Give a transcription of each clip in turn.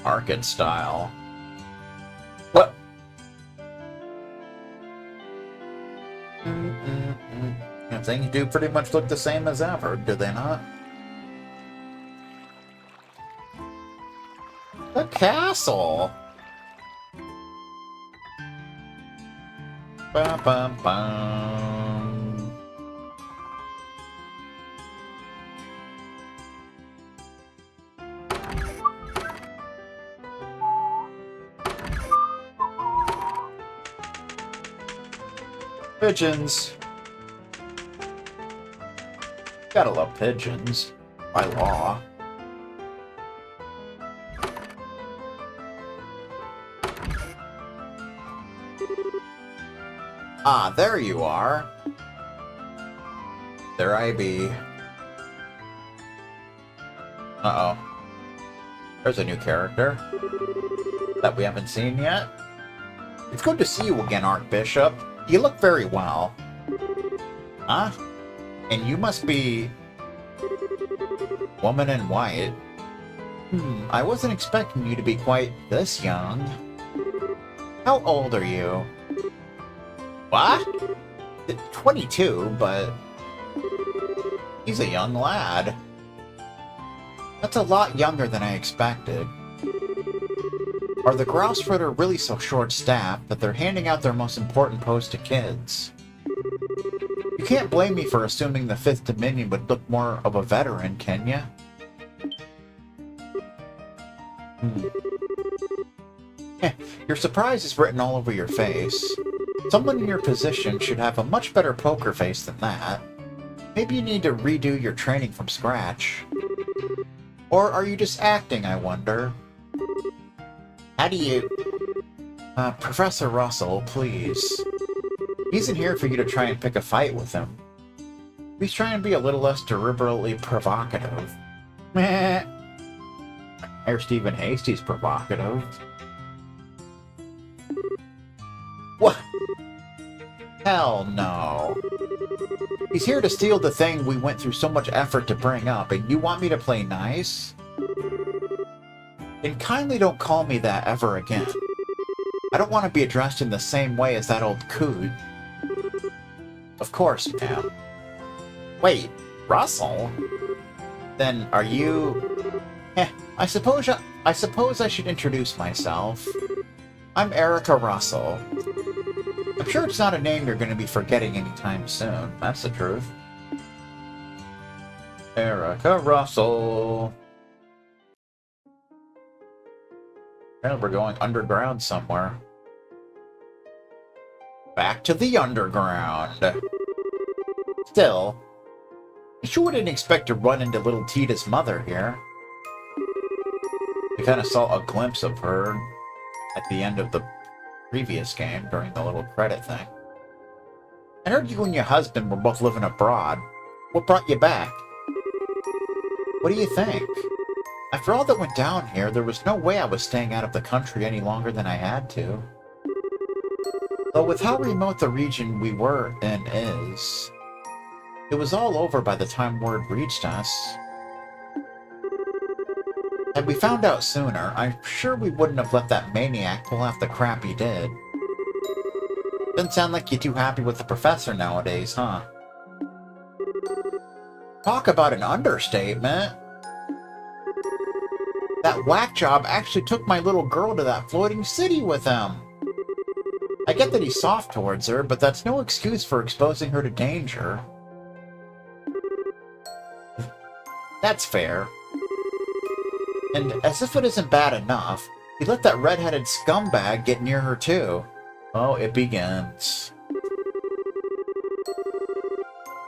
Arcade style. What? Things do pretty much look the same as ever, do they not? The castle! Bum, bum, bum. Pigeons. Gotta love pigeons. By law. Ah, there you are. There I be. Uh-oh. There's a new character that we haven't seen yet. It's good to see you again, Archbishop. You look very well. Huh? And you must be... Woman in white. I wasn't expecting you to be quite this young. How old are you? What? 22, but... He's a young lad. That's a lot younger than I expected. Are the Grousefooter really so short-staffed that they're handing out their most important post to kids? You can't blame me for assuming the 5th Dominion would look more of a veteran, can ya? Your surprise is written all over your face. Someone in your position should have a much better poker face than that. Maybe you need to redo your training from scratch. Or are you just acting, I wonder? How do you... Professor Russell, please. He isn't here for you to try and pick a fight with him. He's trying to be a little less deliberately provocative. Meh. Or Stephen Hasty's provocative. What? Hell no. He's here to steal the thing we went through so much effort to bring up, and you want me to play nice? And kindly don't call me that ever again. I don't want to be addressed in the same way as that old coot. Of course, ma'am. Wait, Russell? Then are you... I suppose I should introduce myself. I'm Erica Russell. I'm sure it's not a name you're going to be forgetting anytime soon. That's the truth. Erica Russell. And we're going underground somewhere. Back to the underground. Still, you sure didn't expect to run into little Tita's mother here. We kind of saw a glimpse of her at the end of the previous game during the little credit thing. I heard you and your husband were both living abroad. What brought you back? What do you think? After all that went down here, there was no way I was staying out of the country any longer than I had to. Though with how remote the region we were in is, it was all over by the time word reached us. Had we found out sooner, I'm sure we wouldn't have let that maniac pull off the crap he did. Doesn't sound like you're too happy with the professor nowadays, huh? Talk about an understatement. That whack job actually took my little girl to that floating city with him. I get that he's soft towards her, but that's no excuse for exposing her to danger. That's fair. And as if it isn't bad enough, he let that red-headed scumbag get near her too. Oh, it begins.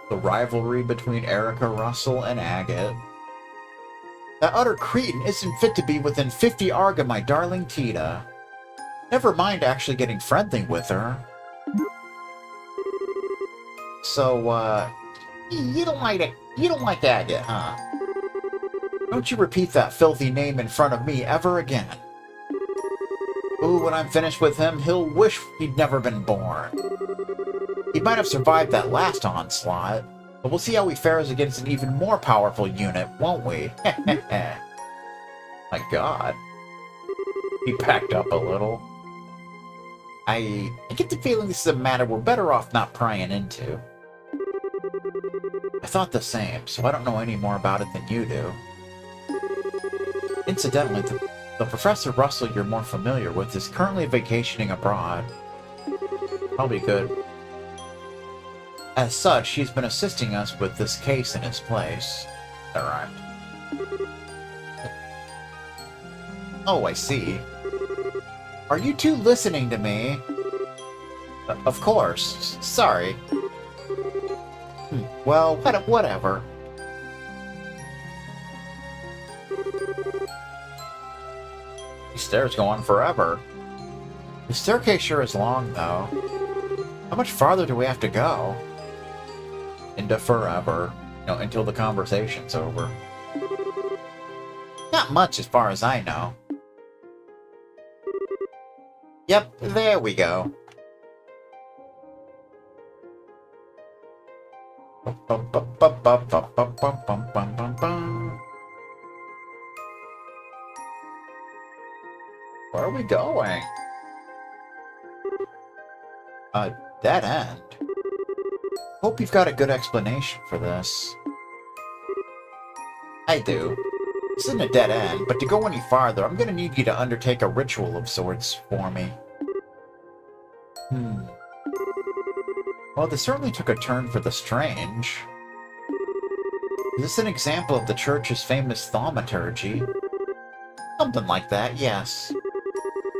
The rivalry between Erica Russell and Agate. That utter cretin isn't fit to be within 50 arg of my darling Tita. Never mind actually getting friendly with her. So, you don't like Agate, huh? Don't you repeat that filthy name in front of me ever again. Ooh, when I'm finished with him, he'll wish he'd never been born. He might have survived that last onslaught, but we'll see how he fares against an even more powerful unit, won't we? My god. He backed up a little. I get the feeling this is a matter we're better off not prying into. I thought the same, so I don't know any more about it than you do. Incidentally, the Professor Russell you're more familiar with is currently vacationing abroad. Probably good. As such, he's been assisting us with this case in his place. Alright. Oh, I see. Are you two listening to me? Of course. Sorry. Well, whatever. These stairs go on forever. The staircase sure is long, though. How much farther do we have to go? Into forever. You know, until the conversation's over. Not much as far as I know. Yep, there we go. Where are we going? Dead end. Hope you've got a good explanation for this. I do. This isn't a dead end, but to go any farther, I'm gonna need you to undertake a ritual of sorts for me. Well, this certainly took a turn for the strange. Is this an example of the church's famous thaumaturgy? Something like that, yes.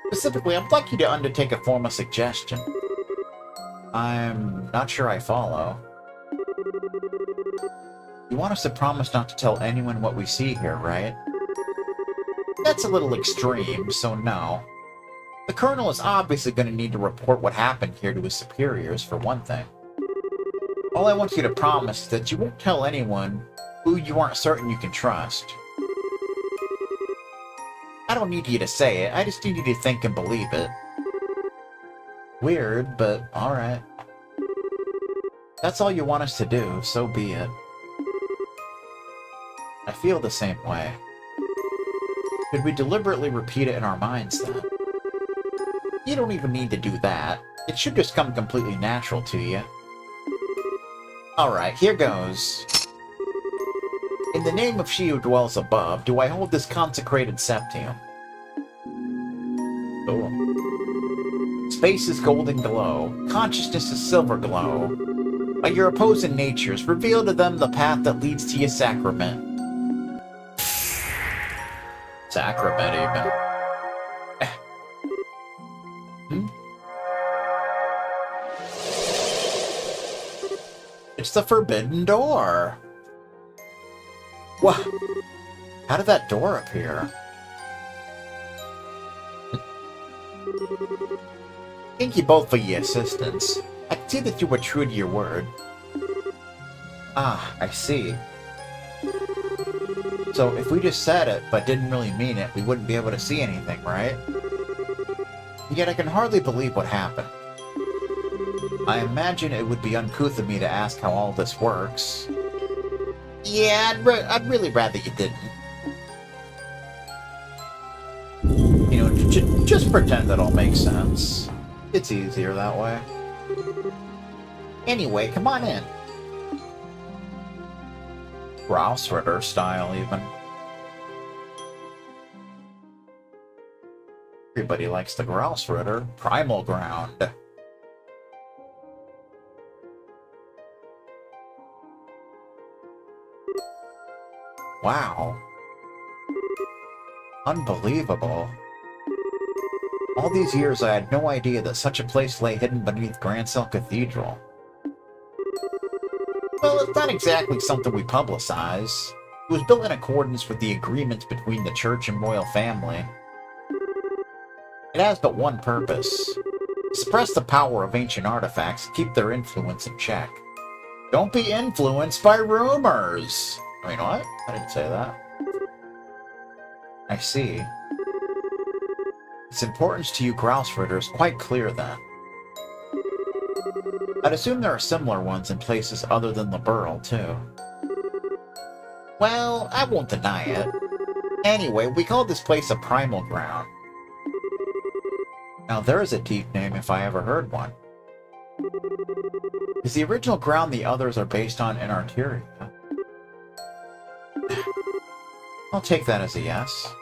Specifically, I'd like you to undertake a formal suggestion. I'm not sure I follow. You want us to promise not to tell anyone what we see here, right? That's a little extreme, so no. The Colonel is obviously going to need to report what happened here to his superiors, for one thing. All I want you to promise is that you won't tell anyone who you aren't certain you can trust. I don't need you to say it, I just need you to think and believe it. Weird, but alright. That's all you want us to do, so be it. I feel the same way. Could we deliberately repeat it in our minds, then? You don't even need to do that. It should just come completely natural to you. Alright, here goes. In the name of she who dwells above, do I hold this consecrated septium. Oh. Space is golden glow. Consciousness is silver glow. By your opposing natures, reveal to them the path that leads to your sacrament. Sacrament, even. It's the forbidden door. What? How did that door appear? Thank you both for your assistance. I can see that you were true to your word. Ah, I see. So if we just said it, but didn't really mean it, we wouldn't be able to see anything, right? Yet I can hardly believe what happened. I imagine it would be uncouth of me to ask how all this works. Yeah, I'd really rather you didn't. You know, just pretend that all makes sense. It's easier that way. Anyway, come on in. Grouse Ritter style, even. Everybody likes the Grouse Ritter. Primal ground. Wow. Unbelievable. All these years I had no idea that such a place lay hidden beneath Grancel Cathedral. Well, it's not exactly something we publicize. It was built in accordance with the agreements between the church and royal family. It has but one purpose. Suppress the power of ancient artifacts and keep their influence in check. Don't be influenced by rumors! I mean, what? I didn't say that. I see. Its importance to you Grouse Ritter is quite clear, then. I'd assume there are similar ones in places other than the Burl, too. Well, I won't deny it. Anyway, we call this place a primal ground. Now there is a deep name if I ever heard one. Is the original ground the others are based on in Arteria? I'll take that as a yes.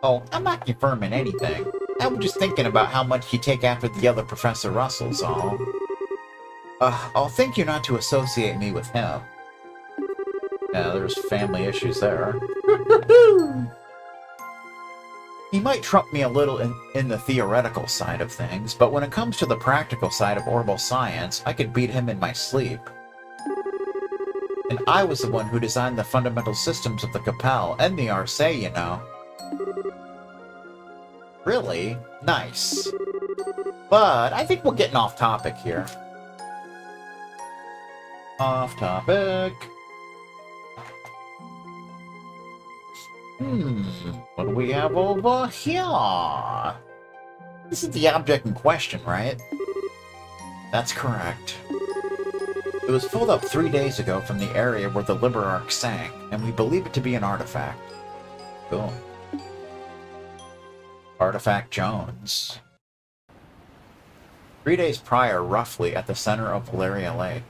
Oh, I'm not confirming anything. I was just thinking about how much you take after the other Professor Russell's all. I'll thank you not to associate me with him. Yeah, there's family issues there. He might trump me a little in the theoretical side of things, but when it comes to the practical side of orbital science, I could beat him in my sleep. And I was the one who designed the fundamental systems of the Capel and the Arce, you know. Really? Nice. But I think we're getting off topic here. Off topic. What do we have over here? This is the object in question, right? That's correct. It was pulled up 3 days ago from the area where the Liber Arc sank, and we believe it to be an artifact. Cool. Artifact Jones. 3 days prior, roughly, at the center of Valeria Lake.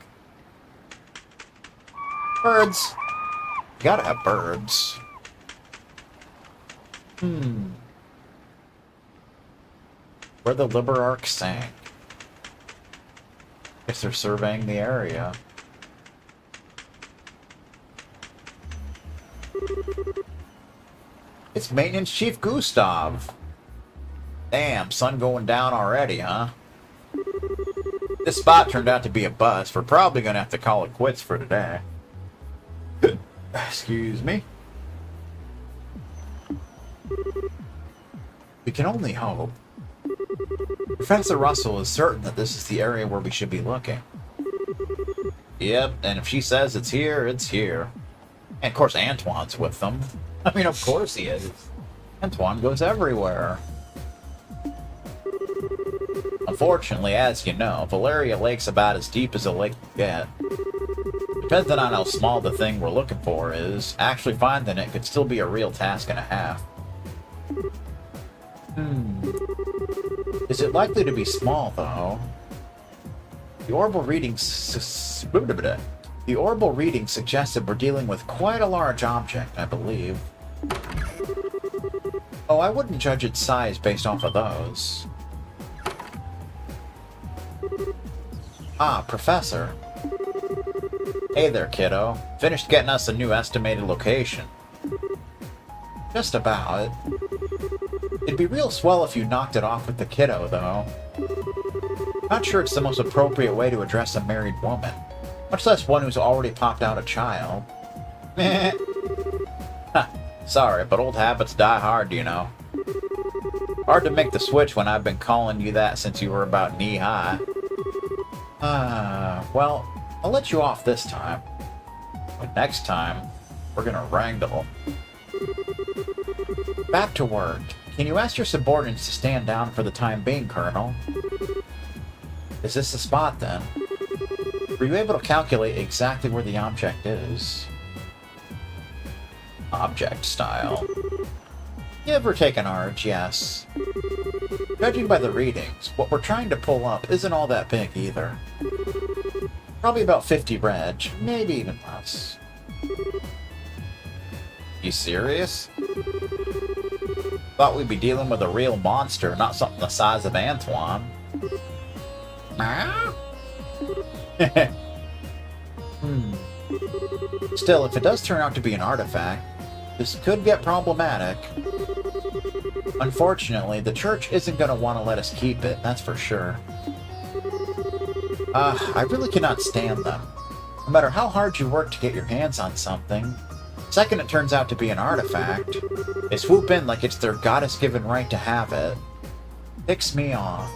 Birds! You gotta have birds. Where the Liber Arc sank. Guess they're surveying the area. It's Maintenance Chief Gustav. Damn, sun going down already, huh? This spot turned out to be a bust. We're probably gonna have to call it quits for today. Excuse me. We can only hope. Professor Russell is certain that this is the area where we should be looking. Yep, and if she says it's here, it's here. And of course Antoine's with them. I mean, of course he is. Antoine goes everywhere. Unfortunately, as you know, Valeria Lake's about as deep as a lake can get. Depending on how small the thing we're looking for is, actually finding it could still be a real task and a half. Is it likely to be small, though? The orbital readings suggested we're dealing with quite a large object, I believe. Oh, I wouldn't judge its size based off of those. Ah, Professor. Hey there, kiddo. Finished getting us a new estimated location. Just about. It'd be real swell if you knocked it off with the kiddo, though. Not sure it's the most appropriate way to address a married woman, much less one who's already popped out a child. Meh. Sorry, but old habits die hard, you know. Hard to make the switch when I've been calling you that since you were about knee-high. Well, I'll let you off this time. But next time, we're gonna wrangle. Back to work. Can you ask your subordinates to stand down for the time being, Colonel? Is this the spot, then? Were you able to calculate exactly where the object is? Object style. Give or take an arch, yes. Judging by the readings, what we're trying to pull up isn't all that big either. Probably about 50 reg, maybe even less. You serious? Thought we'd be dealing with a real monster, not something the size of Antoine. Still, if it does turn out to be an artifact, this could get problematic. Unfortunately, the church isn't going to want to let us keep it, that's for sure. I really cannot stand them. No matter how hard you work to get your hands on something, the second it turns out to be an artifact, they swoop in like it's their goddess-given right to have it. Ticks me off.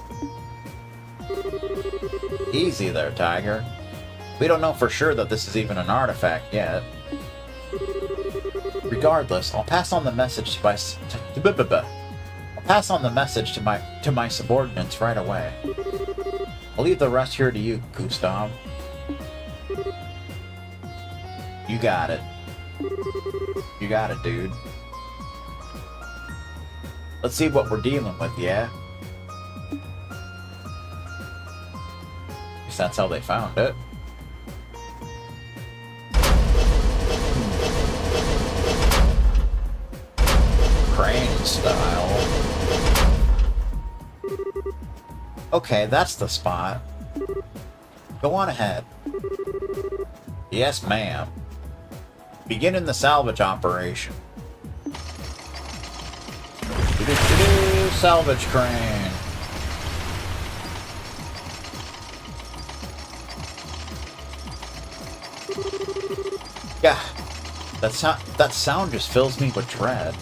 Easy there, Tiger. We don't know for sure that this is even an artifact yet. Regardless, I'll pass on the message to my subordinates right away. I'll leave the rest here to you, Gustav. You got it. got it, dude. Let's see what we're dealing with, yeah? Guess that's how they found it. Crane style. Okay, that's the spot. Go on ahead. Yes, ma'am. Beginning the salvage operation. Salvage crane. Yeah, that sound just fills me with dread.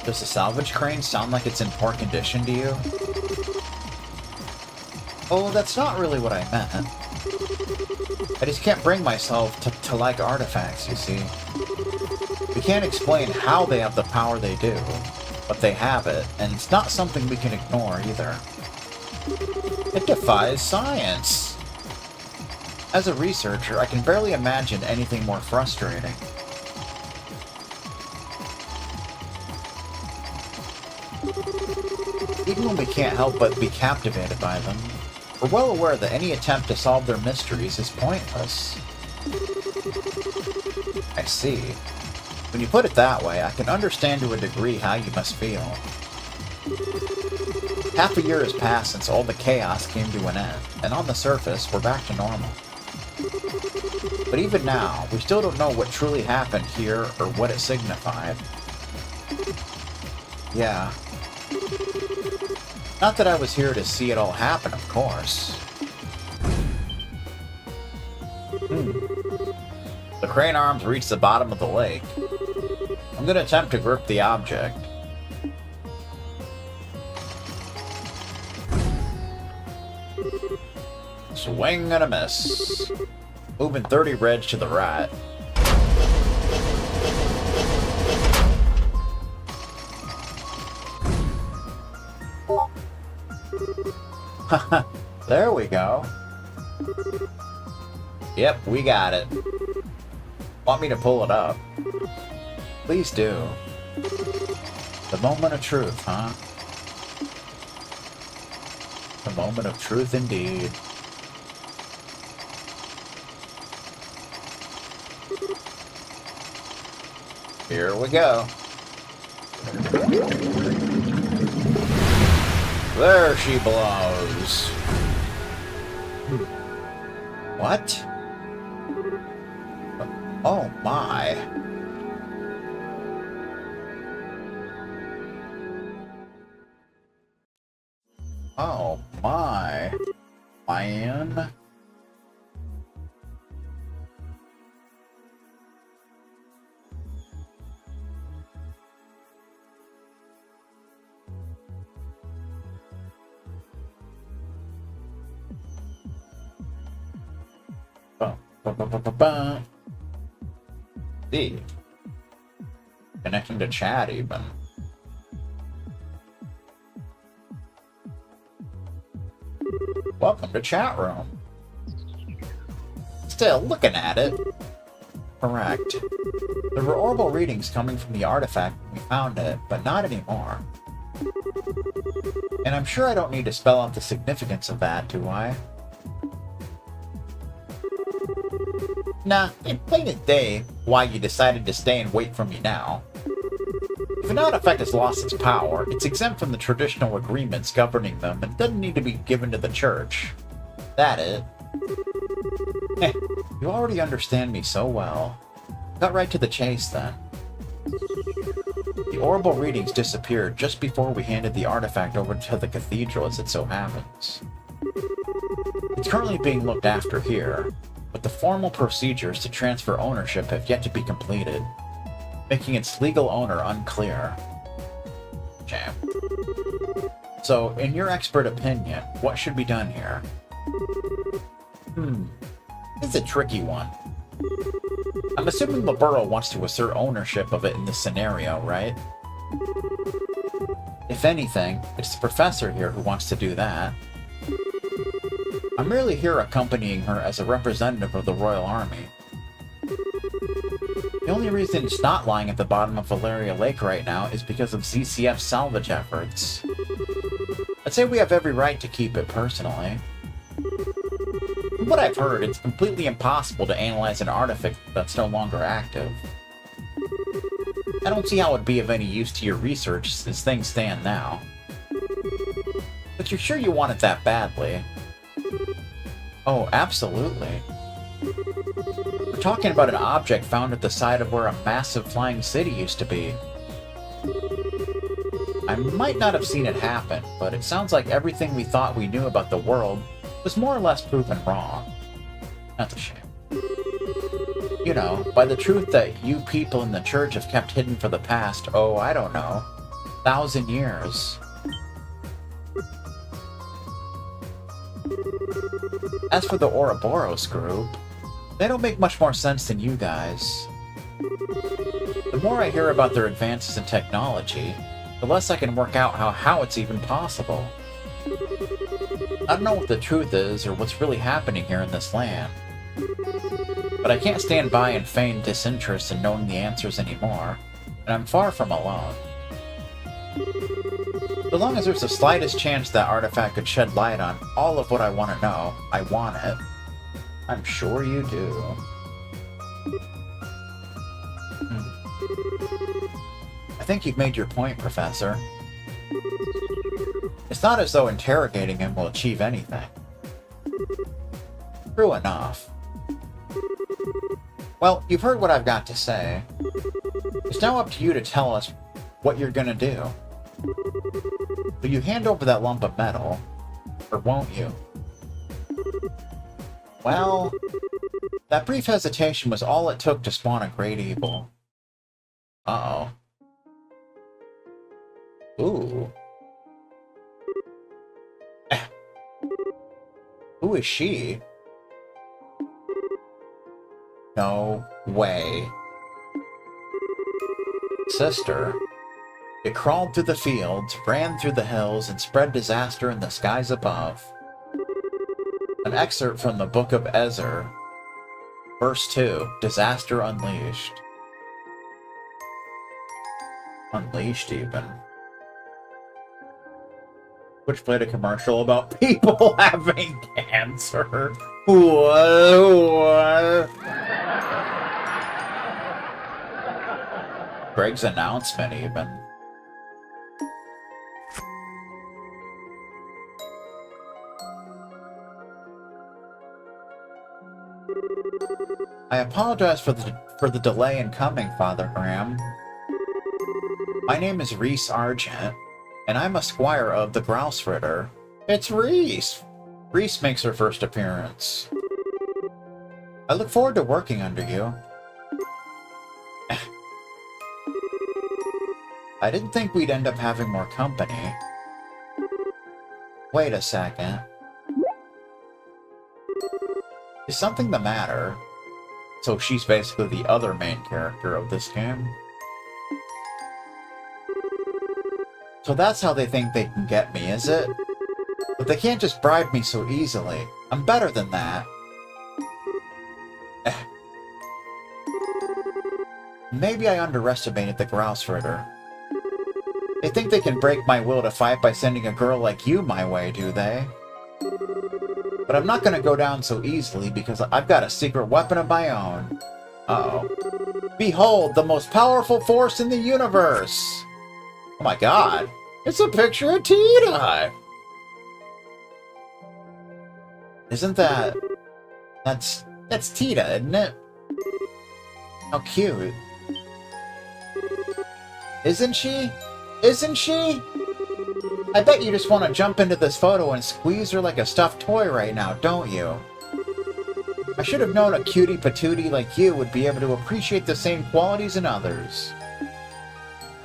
Does the salvage crane sound like it's in poor condition to you? Oh, that's not really what I meant. I just can't bring myself to like artifacts, you see. We can't explain how they have the power they do, but they have it, and it's not something we can ignore either. It defies science. As a researcher, I can barely imagine anything more frustrating. Even when we can't help but be captivated by them, we're well aware that any attempt to solve their mysteries is pointless. I see. When you put it that way, I can understand to a degree how you must feel. Half a year has passed since all the chaos came to an end, and on the surface, we're back to normal. But even now, we still don't know what truly happened here or what it signified. Yeah. Not that I was here to see it all happen, of course. The crane arms reach the bottom of the lake. I'm going to attempt to grip the object. Swing and a miss. Moving 30 reg to the right. Haha, there we go. Yep, we got it. Want me to pull it up? Please do. The moment of truth, huh? The moment of truth indeed. Here we go. There she blows. What? Oh my. Oh my. Man. See. Connecting to chat even. Welcome to chat room. Still looking at it. Correct. There were orbital readings coming from the artifact when we found it, but not anymore. And I'm sure I don't need to spell out the significance of that, do I? Nah, it's plain as day why you decided to stay and wait for me now. If an artifact has lost its power, it's exempt from the traditional agreements governing them and doesn't need to be given to the church. That it. Heh, you already understand me so well. Cut right to the chase then. The orbital readings disappeared just before we handed the artifact over to the cathedral, as it so happens. It's currently being looked after here, but the formal procedures to transfer ownership have yet to be completed, making its legal owner unclear. Jam. So, in your expert opinion, what should be done here? It's a tricky one. I'm assuming Laburo wants to assert ownership of it in this scenario, right? If anything, it's the professor here who wants to do that. I'm merely here accompanying her as a representative of the Royal Army. The only reason it's not lying at the bottom of Valeria Lake right now is because of ZCF's salvage efforts. I'd say we have every right to keep it, personally. From what I've heard, it's completely impossible to analyze an artifact that's no longer active. I don't see how it'd be of any use to your research as things stand now. But you're sure you want it that badly? Oh, absolutely. We're talking about an object found at the site of where a massive flying city used to be. I might not have seen it happen, but it sounds like everything we thought we knew about the world was more or less proven wrong. That's a shame. You know, by the truth that you people in the church have kept hidden for the past, oh, I don't know, 1,000 years. As for the Ouroboros group, they don't make much more sense than you guys. The more I hear about their advances in technology, the less I can work out how it's even possible. I don't know what the truth is or what's really happening here in this land. But I can't stand by and feign disinterest in knowing the answers anymore, and I'm far from alone. So long as there's the slightest chance that artifact could shed light on all of what I want to know, I want it. I'm sure you do. I think you've made your point, Professor. It's not as though interrogating him will achieve anything. True enough. Well, you've heard what I've got to say. It's now up to you to tell us what you're gonna do. Will you hand over that lump of metal, or won't you? Well, that brief hesitation was all it took to spawn a great evil. Uh-oh. Ooh. Who is she? No way. Sister, it crawled through the fields, ran through the hills, and spread disaster in the skies above. An excerpt from the Book of Ezer, verse 2, Disaster Unleashed. Unleashed, even. Which played a commercial about people having cancer. What? Greg's announcement, even. I apologize for the delay in coming, Father Graham. My name is Reese Argent, and I'm a squire of the Grouse Ritter. It's Reese! Reese makes her first appearance. I look forward to working under you. I didn't think we'd end up having more company. Wait a second. Is something the matter? So she's basically the other main character of this game. So that's how they think they can get me, is it? But they can't just bribe me so easily. I'm better than that. Maybe I underestimated the Grouse Ritter. They think they can break my will to fight by sending a girl like you my way, do they? But I'm not gonna go down so easily because I've got a secret weapon of my own. Uh-oh. Behold, the most powerful force in the universe! Oh my god, it's a picture of Tita! Isn't that... That's Tita, isn't it? How cute. Isn't she? Isn't she? I bet you just want to jump into this photo and squeeze her like a stuffed toy right now, don't you? I should have known a cutie patootie like you would be able to appreciate the same qualities in others.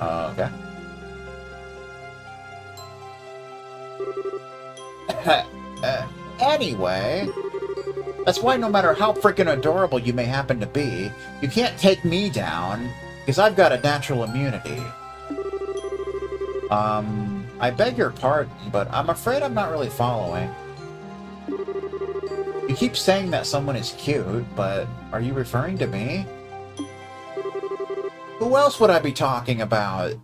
Okay. Anyway, that's why no matter how freaking adorable you may happen to be, you can't take me down, because I've got a natural immunity. I beg your pardon, but I'm afraid I'm not really following. You keep saying that someone is cute, but are you referring to me? Who else would I be talking about?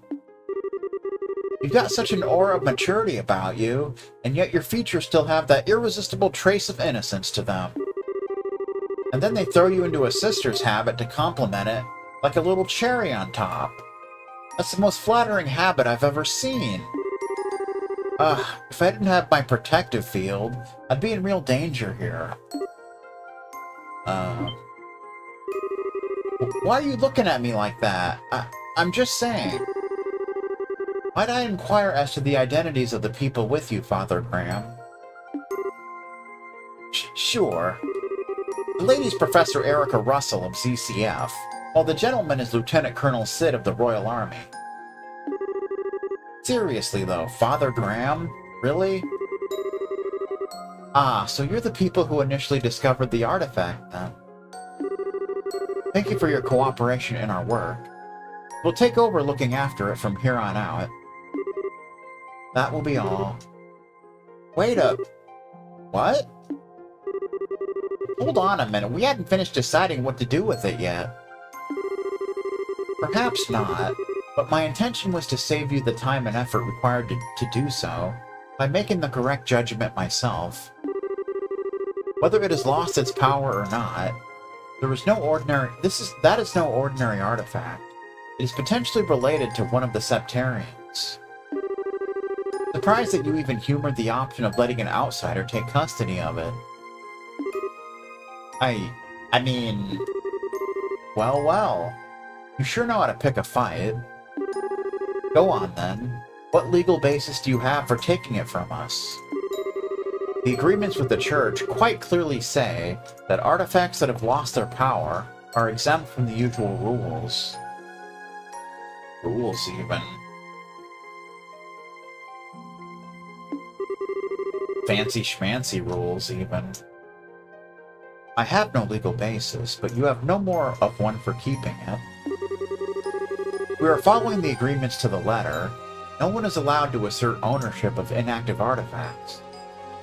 You've got such an aura of maturity about you, and yet your features still have that irresistible trace of innocence to them. And then they throw you into a sister's habit to complement it, like a little cherry on top. That's the most flattering habit I've ever seen. If I didn't have my protective field, I'd be in real danger here. Why are you looking at me like that? I'm just saying. Might I inquire as to the identities of the people with you, Father Graham? Sure. The lady's Professor Erica Russell of ZCF, while the gentleman is Lieutenant Colonel Sid of the Royal Army. Seriously, though, Father Graham? Really? Ah, so you're the people who initially discovered the artifact, then. Thank you for your cooperation in our work. We'll take over looking after it from here on out. That will be all. Wait up. What? Hold on a minute, we hadn't finished deciding what to do with it yet. Perhaps not, but my intention was to save you the time and effort required to do so, by making the correct judgment myself. Whether it has lost its power or not, that is no ordinary artifact. It is potentially related to one of the Septarians. Surprised that you even humored the option of letting an outsider take custody of it. I mean... Well. You sure know how to pick a fight. Go on, then. What legal basis do you have for taking it from us? The agreements with the Church quite clearly say that artifacts that have lost their power are exempt from the usual rules. Rules, even. Fancy schmancy rules, even. I have no legal basis, but you have no more of one for keeping it. We are following the agreements to the letter. No one is allowed to assert ownership of inactive artifacts.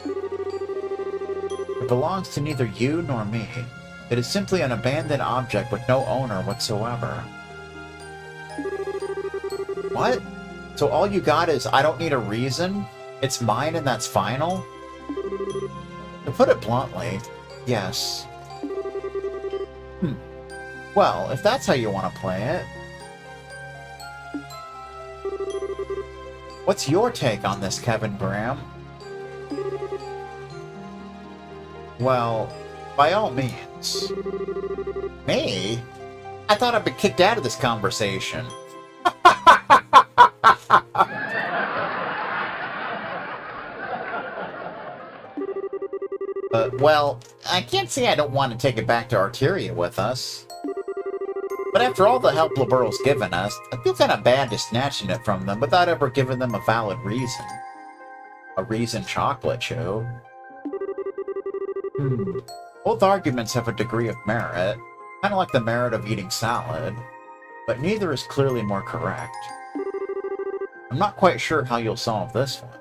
It belongs to neither you nor me. It is simply an abandoned object with no owner whatsoever. What? So all you got is, I don't need a reason? It's mine and that's final? To put it bluntly, yes. Well, if that's how you want to play it. What's your take on this, Kevin Graham? Well, by all means. Me? I thought I'd been kicked out of this conversation. Well, I can't say I don't want to take it back to Arteria with us. But after all the help Liberal's given us, I feel kind of bad just snatching it from them without ever giving them a valid reason. A reason chocolate chew. Both arguments have a degree of merit, kind of like the merit of eating salad, but neither is clearly more correct. I'm not quite sure how you'll solve this one.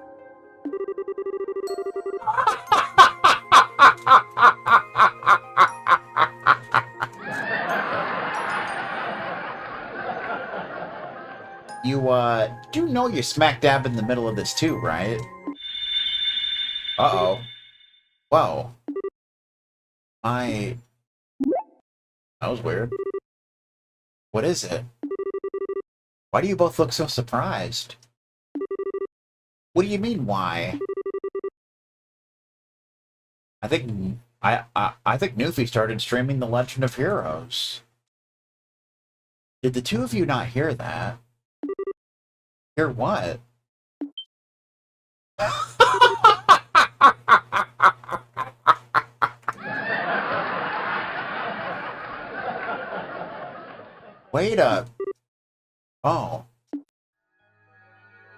You, do know you're smack dab in the middle of this too, right? Uh-oh. Whoa. That was weird. What is it? Why do you both look so surprised? What do you mean, why? I think Newfie started streaming The Legend of Heroes. Did the two of you not hear that? Hear what? Wait up. Oh.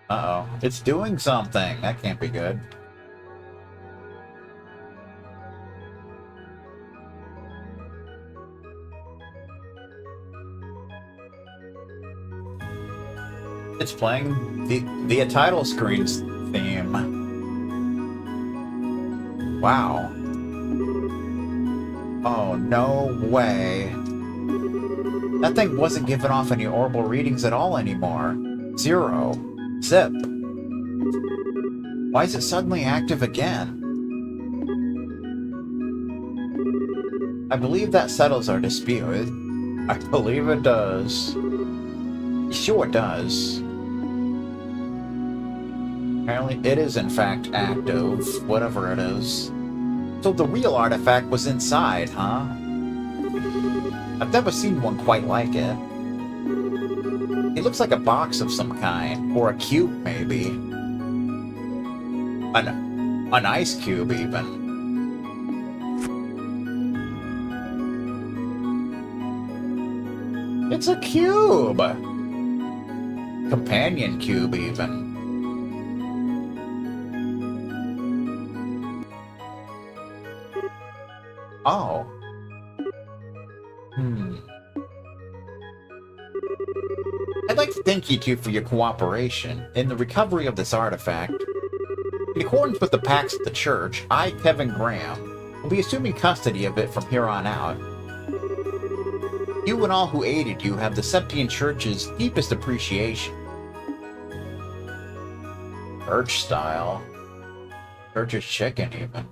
Uh-oh. It's doing something. That can't be good. It's playing the title screen's theme. Wow. Oh, no way. That thing wasn't giving off any orbital readings at all anymore. 0. Zip. Why is it suddenly active again? I believe that settles our dispute. I believe it does. Sure it does. Apparently it is in fact active, whatever it is. So the real artifact was inside, huh? I've never seen one quite like it. It looks like a box of some kind, or a cube maybe. An ice cube even. It's a cube! Companion cube even. Oh. I'd like to thank you two for your cooperation in the recovery of this artifact. In accordance with the pacts of the Church, I, Kevin Graham, will be assuming custody of it from here on out. You and all who aided you have the Septian Church's deepest appreciation. Church style. Church's chicken even.